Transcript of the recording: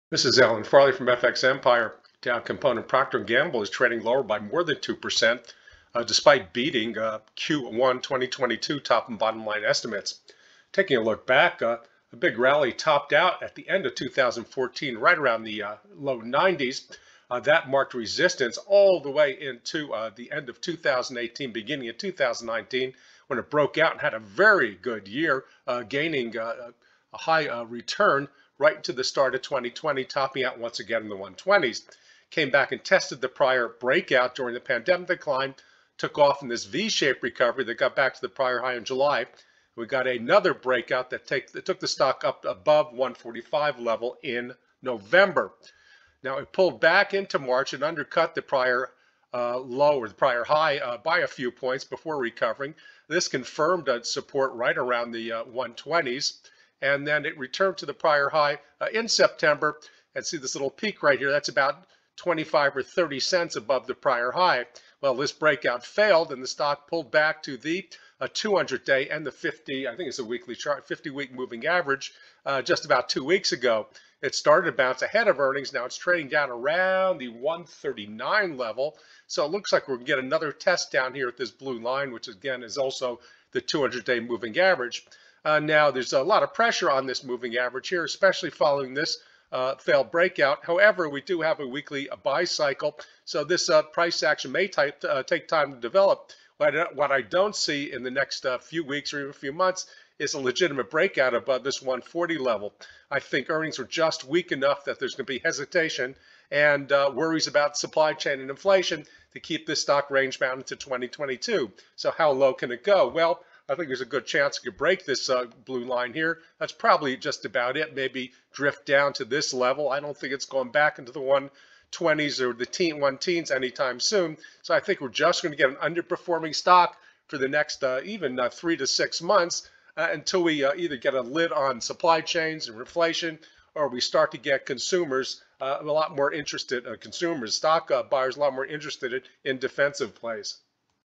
This is Alan Farley from FX Empire. Dow component Procter & Gamble is trading lower by more than 2%, despite beating Q1 2022 top and bottom line estimates. Taking a look back, a big rally topped out at the end of 2014, right around the low 90s. That marked resistance all the way into the end of 2018, beginning of 2019, when it broke out and had a very good year, gaining a high return right into the start of 2020, topping out once again in the 120s. Came back and tested the prior breakout during the pandemic decline, took off in this V-shaped recovery that got back to the prior high in July. We got another breakout that took the stock up above 145 level in November. Now it pulled back into March and undercut the prior low or the prior high by a few points before recovering. This confirmed support right around the 120s. And then it returned to the prior high in September. And see this little peak right here, that's about 25 or 30 cents above the prior high. Well, this breakout failed and the stock pulled back to the 200-day and the 50, I think it's a weekly chart, 50-week moving average just about 2 weeks ago. It started to bounce ahead of earnings. Now it's trading down around the 139 level. So it looks like we're going to get another test down here at this blue line, which again is also the 200-day moving average. Now, there's a lot of pressure on this moving average here, especially following this failed breakout. However, we do have a weekly buy cycle, so this price action may take time to develop. What I don't see in the next few weeks or even a few months is a legitimate breakout above this 140 level. I think earnings are just weak enough that there's going to be hesitation and worries about supply chain and inflation to keep this stock range bound into 2022. So how low can it go? Well, I think there's a good chance it could break this blue line here. That's probably just about it. Maybe drift down to this level. I don't think it's going back into the 120s or the 110s anytime soon. So I think we're just going to get an underperforming stock for the next even 3 to 6 months until we either get a lid on supply chains and inflation, or we start to get consumers a lot more interested, stock buyers a lot more interested in defensive plays.